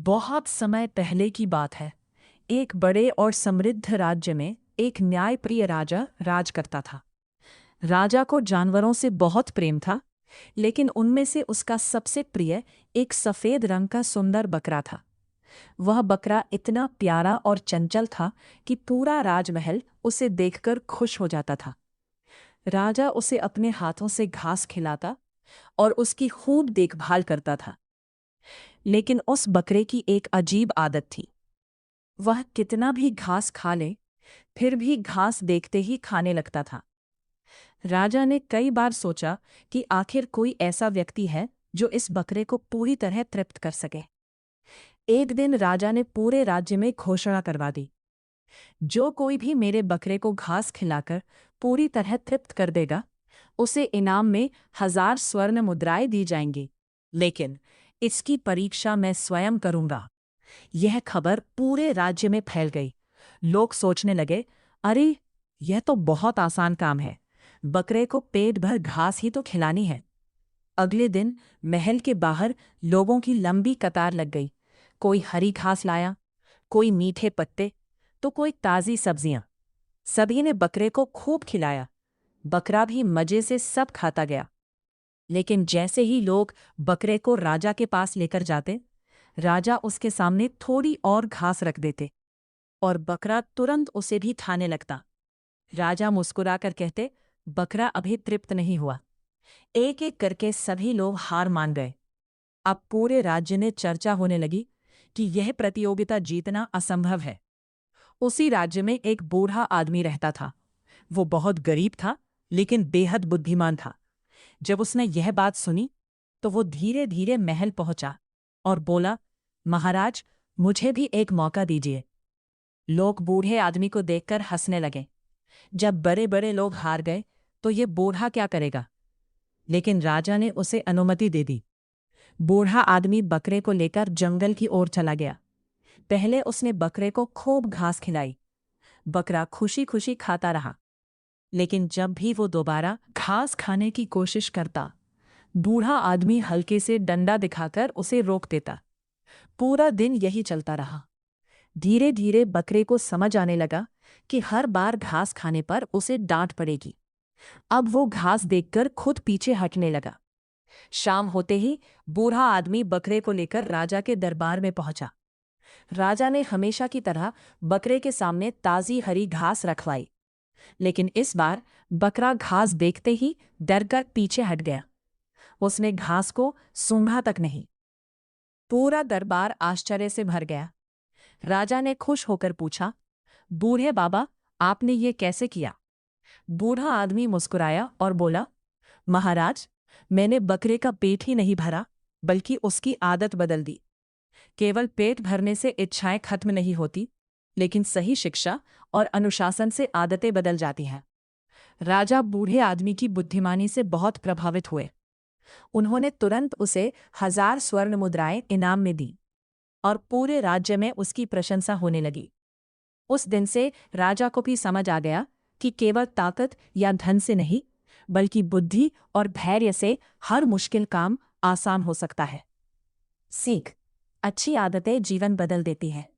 बहुत समय पहले की बात है। एक बड़े और समृद्ध राज्य में एक न्यायप्रिय राजा राज करता था। राजा को जानवरों से बहुत प्रेम था, लेकिन उनमें से उसका सबसे प्रिय एक सफेद रंग का सुंदर बकरा था। वह बकरा इतना प्यारा और चंचल था कि पूरा राजमहल उसे देखकर खुश हो जाता था। राजा उसे अपने हाथों से घास खिलाता और उसकी खूब देखभाल करता था। लेकिन उस बकरे की एक अजीब आदत थी। वह कितना भी घास खा ले, फिर भी घास देखते ही खाने लगता था। राजा ने कई बार सोचा कि आखिर कोई ऐसा व्यक्ति है जो इस बकरे को पूरी तरह तृप्त कर सके। एक दिन राजा ने पूरे राज्य में घोषणा करवा दी, जो कोई भी मेरे बकरे को घास खिलाकर पूरी तरह तृप्त कर देगा, उसे इनाम में 1000 स्वर्ण मुद्राएं दी जाएंगी। लेकिन इसकी परीक्षा मैं स्वयं करूंगा। यह खबर पूरे राज्य में फैल गई। लोग सोचने लगे, अरे यह तो बहुत आसान काम है, बकरे को पेट भर घास ही तो खिलानी है। अगले दिन महल के बाहर लोगों की लंबी कतार लग गई। कोई हरी घास लाया, कोई मीठे पत्ते, तो कोई ताज़ी सब्जियां। सभी ने बकरे को खूब खिलाया। बकरा भी मजे से सब खाता गया। लेकिन जैसे ही लोग बकरे को राजा के पास लेकर जाते, राजा उसके सामने थोड़ी और घास रख देते और बकरा तुरंत उसे भी खाने लगता। राजा मुस्कुराकर कहते, बकरा अभी तृप्त नहीं हुआ। एक एक करके सभी लोग हार मान गए। अब पूरे राज्य में चर्चा होने लगी कि यह प्रतियोगिता जीतना असंभव है। उसी राज्य में एक बूढ़ा आदमी रहता था। वो बहुत गरीब था, लेकिन बेहद बुद्धिमान था। जब उसने यह बात सुनी, तो वो धीरे धीरे महल पहुंचा और बोला, महाराज, मुझे भी एक मौका दीजिए। लोग बूढ़े आदमी को देखकर हंसने लगे। जब बड़े बड़े लोग हार गए, तो ये बूढ़ा क्या करेगा? लेकिन राजा ने उसे अनुमति दे दी। बूढ़ा आदमी बकरे को लेकर जंगल की ओर चला गया। पहले उसने बकरे को खूब घास खिलाई। बकरा खुशी खुशी खाता रहा। लेकिन जब भी वो दोबारा घास खाने की कोशिश करता, बूढ़ा आदमी हल्के से डंडा दिखाकर उसे रोक देता। पूरा दिन यही चलता रहा। धीरे धीरे बकरे को समझ आने लगा कि हर बार घास खाने पर उसे डांट पड़ेगी। अब वो घास देखकर खुद पीछे हटने लगा। शाम होते ही बूढ़ा आदमी बकरे को लेकर राजा के दरबार में पहुंचा। राजा ने हमेशा की तरह बकरे के सामने ताज़ी हरी घास रखवाई। लेकिन इस बार बकरा घास देखते ही डरकर पीछे हट गया। उसने घास को सूंघा तक नहीं। पूरा दरबार आश्चर्य से भर गया। राजा ने खुश होकर पूछा, बूढ़े बाबा, आपने ये कैसे किया? बूढ़ा आदमी मुस्कुराया और बोला, महाराज, मैंने बकरे का पेट ही नहीं भरा, बल्कि उसकी आदत बदल दी। केवल पेट भरने से इच्छाएं खत्म नहीं होती, लेकिन सही शिक्षा और अनुशासन से आदतें बदल जाती हैं। राजा बूढ़े आदमी की बुद्धिमानी से बहुत प्रभावित हुए। उन्होंने तुरंत उसे 1000 स्वर्ण मुद्राएं इनाम में दी और पूरे राज्य में उसकी प्रशंसा होने लगी। उस दिन से राजा को भी समझ आ गया कि केवल ताकत या धन से नहीं, बल्कि बुद्धि और धैर्य से हर मुश्किल काम आसान हो सकता है। सीख: अच्छी आदतें जीवन बदल देती हैं।